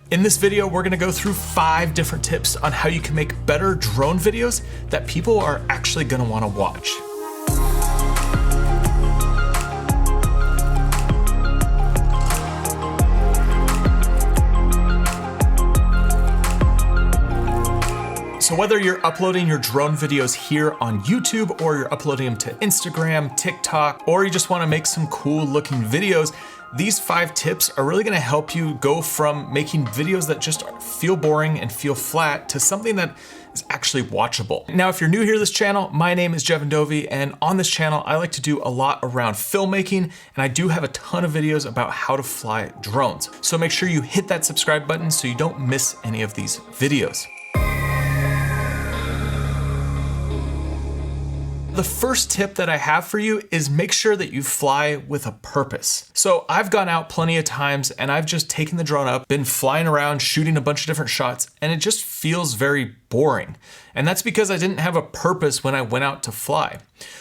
In this video, we're gonna go through 5 different tips on how you can make better drone videos that people are actually gonna wanna watch. So whether you're uploading your drone videos here on YouTube or you're uploading them to Instagram, TikTok, or you just wanna make some cool looking videos, these 5 tips are really gonna help you go from making videos that just feel boring and feel flat to something that is actually watchable. Now, if you're new here to this channel, my name is Jeven Dovey, and on this channel, I like to do a lot around filmmaking, and I do have a ton of videos about how to fly drones. So make sure you hit that subscribe button so you don't miss any of these videos. The first tip that I have for you is make sure that you fly with a purpose. So I've gone out plenty of times and I've just taken the drone up, been flying around, shooting a bunch of different shots, and it just feels very boring. And that's because I didn't have a purpose when I went out to fly.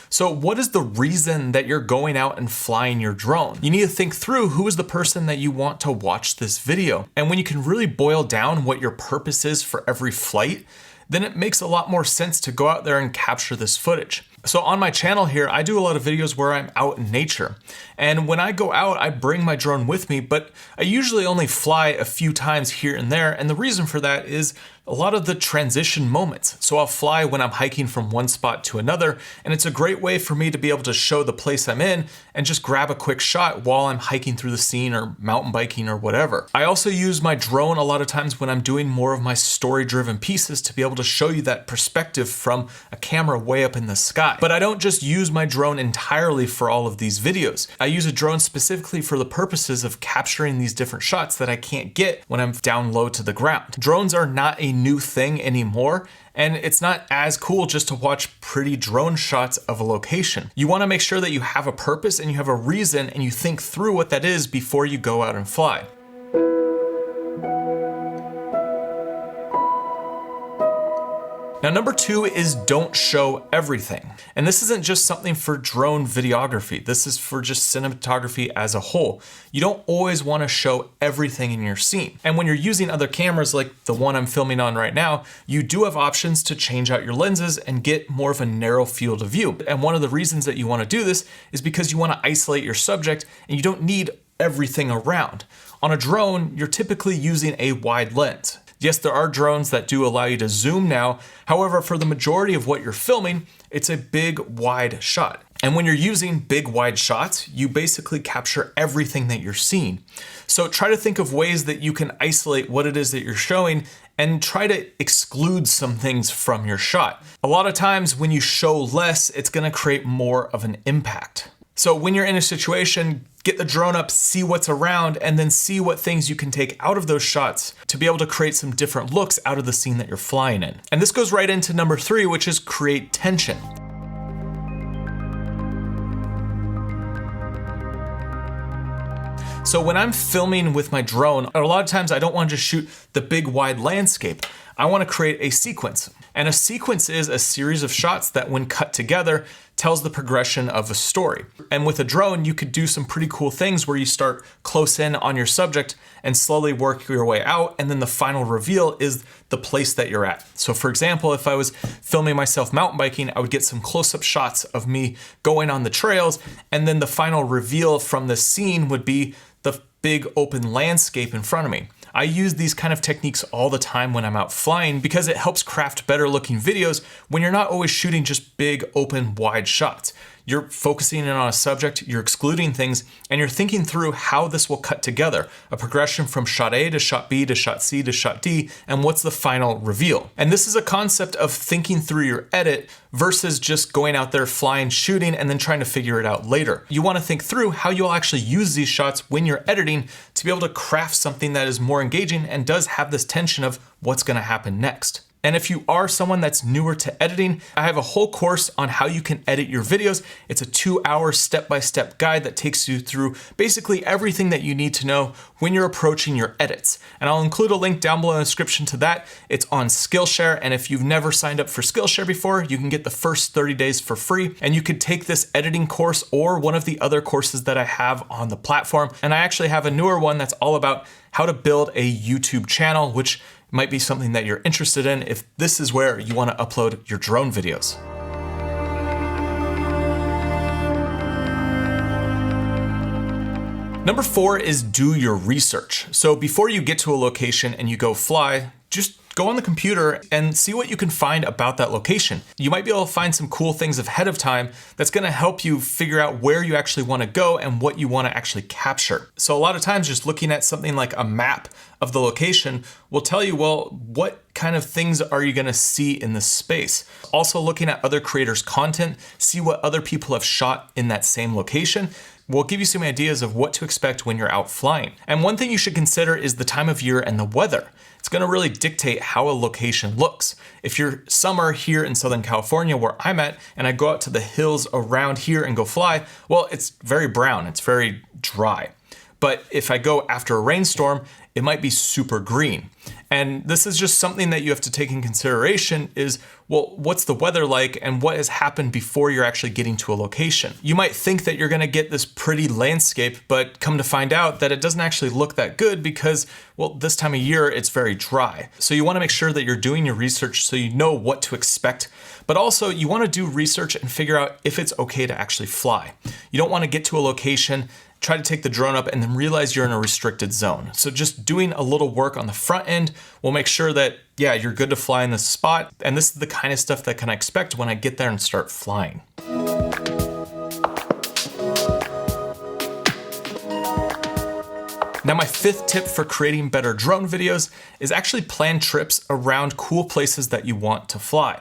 So what is the reason that you're going out and flying your drone? You need to think through who is the person that you want to watch this video. And when you can really boil down what your purpose is for every flight, then it makes a lot more sense to go out there and capture this footage. So on my channel here, I do a lot of videos where I'm out in nature. And when I go out, I bring my drone with me, but I usually only fly a few times here and there. And the reason for that is a lot of the transition moments. So I'll fly when I'm hiking from one spot to another, and it's a great way for me to be able to show the place I'm in and just grab a quick shot while I'm hiking through the scene or mountain biking or whatever. I also use my drone a lot of times when I'm doing more of my story-driven pieces to be able to show you that perspective from a camera way up in the sky. But I don't just use my drone entirely for all of these videos. I use a drone specifically for the purposes of capturing these different shots that I can't get when I'm down low to the ground. Drones are not a new thing anymore, and it's not as cool just to watch pretty drone shots of a location. You want to make sure that you have a purpose and you have a reason and you think through what that is before you go out and fly. Now, number 2 is don't show everything. And this isn't just something for drone videography. This is for just cinematography as a whole. You don't always want to show everything in your scene. And when you're using other cameras like the one I'm filming on right now, you do have options to change out your lenses and get more of a narrow field of view. And one of the reasons that you want to do this is because you want to isolate your subject and you don't need everything around. On a drone, you're typically using a wide lens. Yes, there are drones that do allow you to zoom now. However, for the majority of what you're filming, it's a big, wide shot. And when you're using big, wide shots, you basically capture everything that you're seeing. So try to think of ways that you can isolate what it is that you're showing and try to exclude some things from your shot. A lot of times when you show less, it's gonna create more of an impact. So when you're in a situation, get the drone up, see what's around, and then see what things you can take out of those shots to be able to create some different looks out of the scene that you're flying in. And this goes right into number 3, which is create tension. So when I'm filming with my drone, a lot of times I don't want to just shoot the big wide landscape. I want to create a sequence. And a sequence is a series of shots that when cut together tells the progression of a story. And with a drone, you could do some pretty cool things where you start close in on your subject and slowly work your way out. And then the final reveal is the place that you're at. So for example, if I was filming myself mountain biking, I would get some close-up shots of me going on the trails. And then the final reveal from the scene would be the big open landscape in front of me. I use these kind of techniques all the time when I'm out flying because it helps craft better looking videos when you're not always shooting just big, open, wide shots. You're focusing in on a subject, you're excluding things, and you're thinking through how this will cut together. A progression from shot A to shot B to shot C to shot D, and what's the final reveal. And this is a concept of thinking through your edit versus just going out there flying, shooting, and then trying to figure it out later. You want to think through how you'll actually use these shots when you're editing to be able to craft something that is more engaging and does have this tension of what's going to happen next. And if you are someone that's newer to editing, I have a whole course on how you can edit your videos. It's a 2-hour step-by-step guide that takes you through basically everything that you need to know when you're approaching your edits. And I'll include a link down below in the description to that. It's on Skillshare, and if you've never signed up for Skillshare before, you can get the first 30 days for free, and you could take this editing course or one of the other courses that I have on the platform. And I actually have a newer one that's all about how to build a YouTube channel, which might be something that you're interested in if this is where you want to upload your drone videos. Number 4 is do your research. So before you get to a location and you go fly, just go on the computer and see what you can find about that location. You might be able to find some cool things ahead of time that's gonna help you figure out where you actually wanna go and what you wanna actually capture. So a lot of times just looking at something like a map of the location will tell you, well, what kind of things are you gonna see in this space? Also looking at other creators' content, see what other people have shot in that same location, will give you some ideas of what to expect when you're out flying. And one thing you should consider is the time of year and the weather. It's gonna really dictate how a location looks. If you're summer here in Southern California where I'm at, and I go out to the hills around here and go fly, well, it's very brown, it's very dry. But if I go after a rainstorm, it might be super green. And this is just something that you have to take in consideration is, well, what's the weather like and what has happened before you're actually getting to a location? You might think that you're gonna get this pretty landscape, but come to find out that it doesn't actually look that good because, well, this time of year, it's very dry. So you wanna make sure that you're doing your research so you know what to expect, but also you wanna do research and figure out if it's okay to actually fly. You don't wanna get to a location, try to take the drone up and then realize you're in a restricted zone. So just doing a little work on the front end will make sure that, yeah, you're good to fly in this spot. And this is the kind of stuff that I expect when I get there and start flying. Now, my 5th tip for creating better drone videos is actually plan trips around cool places that you want to fly.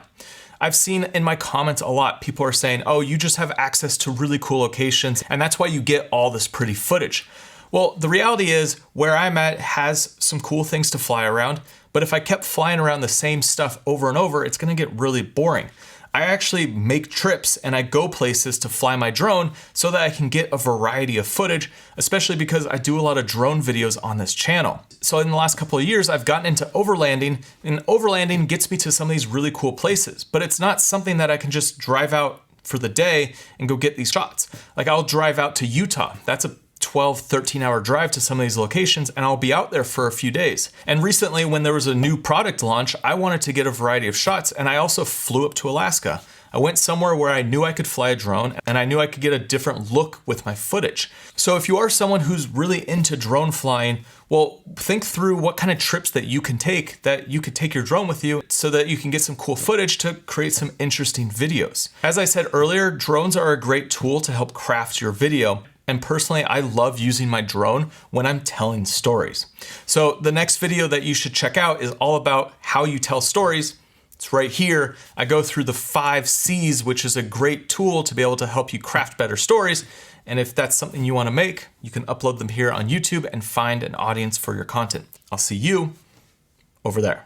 I've seen in my comments a lot, people are saying, oh, you just have access to really cool locations, and that's why you get all this pretty footage. Well, the reality is where I'm at has some cool things to fly around, but if I kept flying around the same stuff over and over, it's gonna get really boring. I actually make trips and I go places to fly my drone so that I can get a variety of footage, especially because I do a lot of drone videos on this channel. So in the last couple of years, I've gotten into overlanding, and overlanding gets me to some of these really cool places, but it's not something that I can just drive out for the day and go get these shots. Like I'll drive out to Utah. That's a 12, 13-hour drive to some of these locations, and I'll be out there for a few days. And recently, when there was a new product launch, I wanted to get a variety of shots, and I also flew up to Alaska. I went somewhere where I knew I could fly a drone, and I knew I could get a different look with my footage. So if you are someone who's really into drone flying, well, think through what kind of trips that you can take, that you could take your drone with you so that you can get some cool footage to create some interesting videos. As I said earlier, drones are a great tool to help craft your video. And personally, I love using my drone when I'm telling stories. So the next video that you should check out is all about how you tell stories. It's right here. I go through the 5 C's, which is a great tool to be able to help you craft better stories. And if that's something you want to make, you can upload them here on YouTube and find an audience for your content. I'll see you over there.